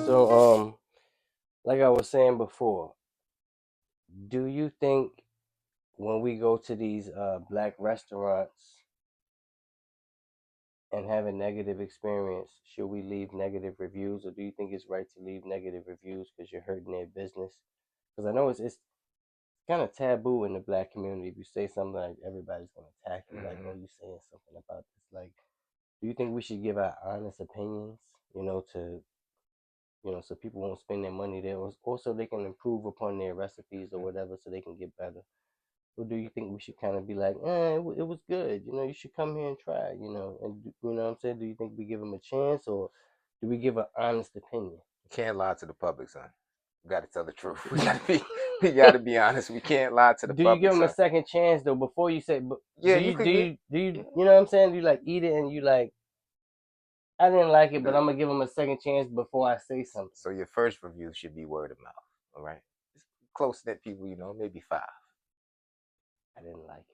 So, like I was saying before, do you think when we go to these black restaurants and have a negative experience, should we leave negative reviews, or do you think it's right to leave negative reviews because you're hurting their business? Because I know it's kind of taboo in the black community. If you say something, like everybody's gonna attack you, like, Hmm. "Oh, you saying something about this?" Like, do you think we should give our honest opinions, to so people won't spend their money there, or also they can improve upon their recipes or whatever, so they can get better? Or do you think we should kind of be like, it was good, you should come here and try, and you know what I'm saying? Do you think we give them a chance, or do we give an honest opinion? Can't lie to the public, son. We got to tell the truth. We got to be honest. We can't lie to the Do you give public, them a son. second chance though before you say? But Yeah, do you you could do get. you do you Yeah. you know what I'm saying? Do you like eat it and you like, I didn't like it, but The, I'm gonna give them a second chance before I say something. so your first review should be word of mouth. All right. Close knit people, maybe five. I didn't like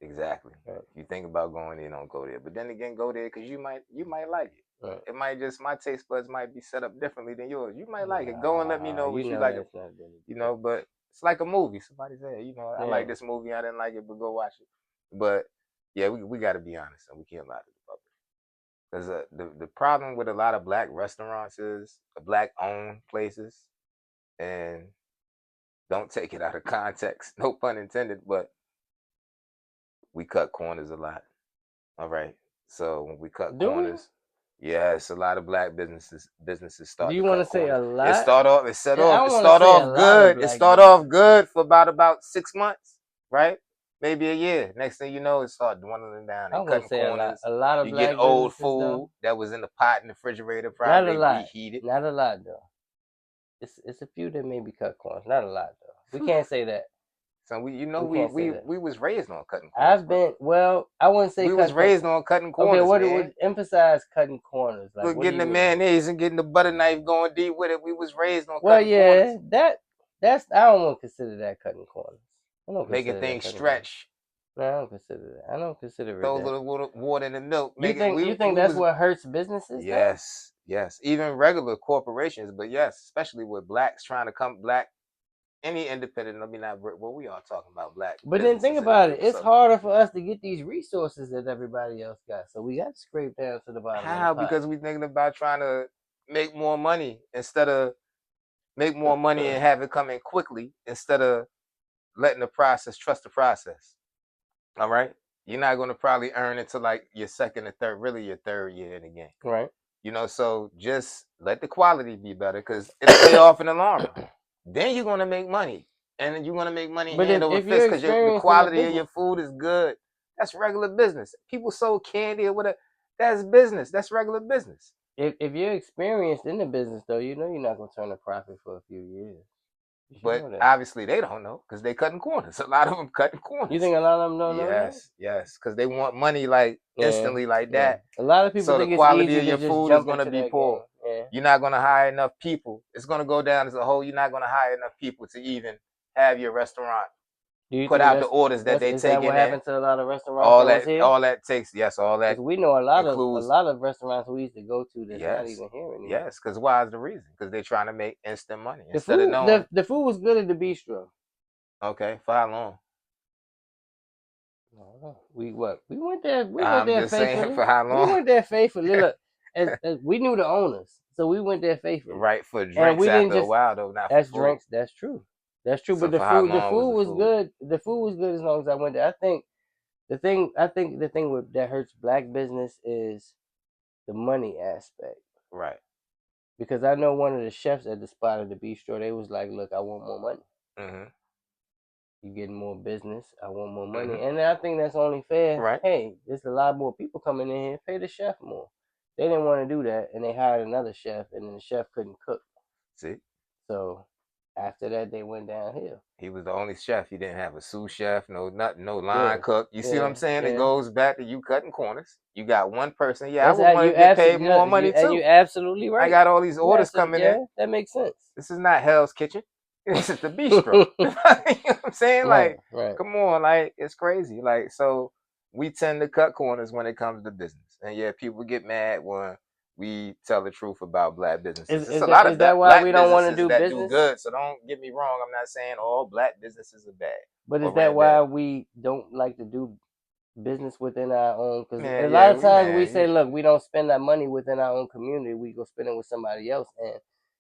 Exactly. it. Right, If you think about going there, don't go there. But then again, go there because you might like it. right. It might just my taste buds might be set up differently than yours. You might like it. Go and let me Nah, know you what you know like. that's not really the case. But it's like a movie. Somebody said, I like Yeah. this movie. I didn't like it, but go watch it. But yeah, we got to be honest, and we can't lie to the public. Because the problem with a lot of black restaurants is black owned places, and don't take it out of context. No pun intended, but we cut corners a lot. All right. So when we cut Do we? corners, yes, a lot of black businesses Do start you to want to cut say a corners. It lot? start off. It set I off. don't It want to start say a off lot of good. It black start off businesses. good for about 6 months, right? Maybe a year. Next thing you know, it start dwindling down. I They wouldn't cutting say a lot. corners. A lot of You get black old businesses though. food that was in the pot in the refrigerator. Not a Probably they lot. reheat it. Not a lot though. It's a few that maybe cut corners. Not a lot though. We can't say that. So We we can't say we that. we was raised on cutting corners, I've bro. been well. I wouldn't say We was cut corners. raised on cutting Okay, corners, what would man. emphasize cutting corners? Like, Look, what do getting you the mean? mayonnaise and getting the butter knife going deep with it. We was raised on Well, cutting yeah, corners, that's I don't want to consider that cutting corners. I don't making consider that things cutting corners. stretch. No, I don't consider that. I don't consider it Throw a that. little water in the milk. You Make it. think We you think we that's was what hurts businesses though? yes, yes. Even regular corporations, but yes, especially with blacks trying to come black. Any independent. I mean, not well. We are talking about black But then think businesses in the about it. real It's Southern harder country. for us to get these resources that everybody else got. So we got to scrape down to the bottom of the How? pot. Because we thinking about trying to make more money instead of make more money and have it come in quickly instead of letting the process trust the process. All right. You're not going to probably earn until like your second or third, really your third year in the game. Right. So just let the quality be better because it'll pay off in the long run. Then you're going to make money. And then you're going to make money But hand over if you're fist because the experienced in the quality of business, your food is good. That's regular business. People sold candy or whatever. That's business. That's regular business. if you're experienced in the business though, you're not gonna turn a profit for a few years. You should But know that. obviously they don't know because they cutting corners. A lot of them cutting You corners. think a lot of them don't know that? Yes, yes, because they want money like Yeah, instantly like yeah. that. A lot of people So the think it's quality easy of to your just food is jump going to into be that game. poor. Yeah. You're not going to hire enough people. It's going to go down as a whole. You're not going to hire enough people to even have your restaurant Do you put think out the orders that that's they is that take what in there. happened to a lot of restaurants All that was that, here? all that takes, yes, all that Because we know a includes, lot of restaurants we used to go to that's not yes, even here anymore. yes. Because why is the reason? Because they're trying to make instant money The instead of food, knowing, the food was good at the bistro. okay, for how long? No, we went there. We went I'm there just saying faithfully. for how We long? went there faithfully. Look, as we knew the owners, so we went there faithfully, Right, for and drinks we didn't after a just. while though, not for That's food. drinks. That's true. That's true. But So for how the long was food the was food? good. The food was good as long as I went there. I think the thing that hurts black business is the money aspect. Right. Because I know one of the chefs at the spot at the bistro, they was like, "Look, I want more money. Mhm. You getting more business. I want more money." Mhm. And I think that's only fair. Right. Hey, there's a lot more people coming in here. Pay the chef more. They didn't want to do that, and they hired another chef, and then the chef couldn't cook. See, So after that, they went downhill. he was the only chef. He didn't have a sous chef, no nothing, no line Yeah, cook. You see what I'm yeah, saying? It yeah. goes back to you cutting corners. You got one person. Yeah, I That's would want you to get paid more absolutely money you too. absolutely I right. got all these orders coming in. Yeah, that makes sense. This is not Hell's Kitchen. This is the bistro. You know what I'm saying? Right, Like, right. come on, like it's crazy. Like, so we tend to cut corners when it comes to business. And yeah, people get mad when we tell the truth about black businesses. Is There's is a that lot is of that why we black don't want to businesses do that do business? good, so don't get me wrong. I'm not saying all black businesses are bad But is or that ran bad. why we don't like to do business within our own? Because a Man, lot yeah, of times we man, say, look, we don't spend our money within our own community. We go spend it with somebody else, and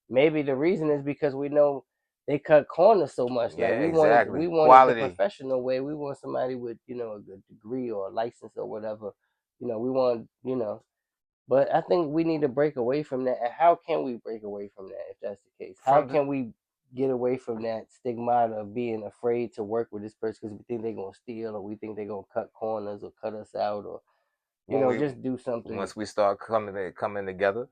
maybe the reason is because we know they cut corners so much. yeah, Like we exactly. wanted the Quality. professional way. We want somebody with a good degree or a license or whatever. We want But I think we need to break away from that. And how can we break away from that if that's the case? How From the can we get away from that stigma of being afraid to work with this person because we think they're gonna steal or we think they're gonna cut corners or cut us out or when we just do something. once we start coming together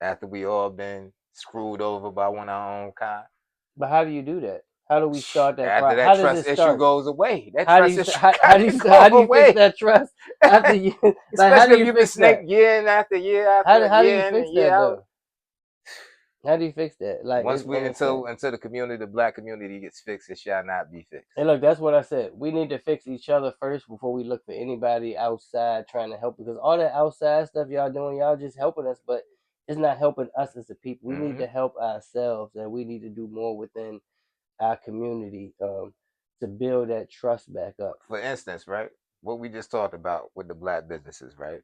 after we all been screwed over by one of our own kind. But how do you do that? How do we start that After process? that How does trust it issue start? goes away, that How do trust you issue how got do to you go how do you fix away. that trust after you like how do Especially if you you've been fix that? snaked year after year after How do you year in fix and year that out. though? How do you fix that? Like Once we and it's that. until the community, the black community gets fixed, it shall not be fixed. And look, that's what I said. We need to fix each other first before we look for anybody outside trying to help. Because all that outside stuff y'all doing, y'all just helping us, but it's not helping us as a people. We need Hmm. to help ourselves, and we need to do more within our community to build that trust back up. For instance, right, what we just talked about with the black businesses, right?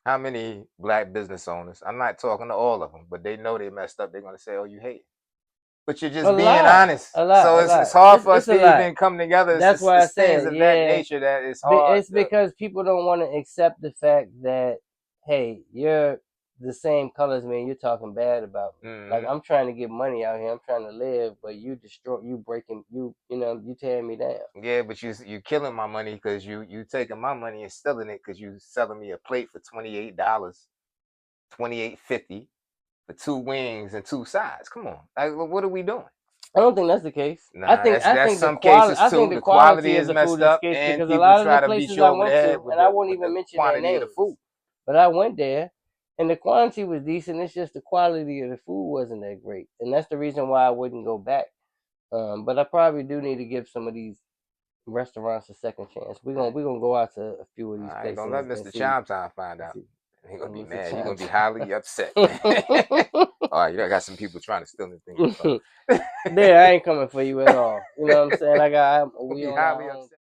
How many black business owners? I'm not talking to all of them, but they know they messed up. They're gonna say, "Oh, you hate," but you're A just being lot, honest. a lot, So a it's lot. hard for us It's a to lot. even come together. That's why I It's things said, of that yeah. nature that it's hard It's to. because people don't want to accept the fact that, hey, you're the same color as me and you're talking bad about me. Like Hmm. I'm trying to get money out here, I'm trying to live, but you breaking, you tearing me down. Yeah, but you killing my money because you taking my money and stealing it because you selling me a plate for $28, 28.50 for two wings and two sides. Come on, like what are we doing? I don't think that's the case. I Nah, think I that's think the some quality cases I think too. the The quality quality of is the food messed is up, case and because a people lot of the try to beat places you I over the went head to, with and I the won't with even the mention their quantity of the names, food. but I went there and the quantity was decent. It's just the quality of the food wasn't that great, and that's the reason why I wouldn't go back. But I probably do need to give some of these restaurants a second chance. We're gonna go out to a few of All these right, don't let places and Mr. see. Chime Time find And out. see. He's gonna be Mr. mad. He's Chime gonna be highly upset, man. All right, you got some people trying to steal anything from There, I ain't coming for you at all. You know what I'm saying? Gonna We be on our highly own. upset.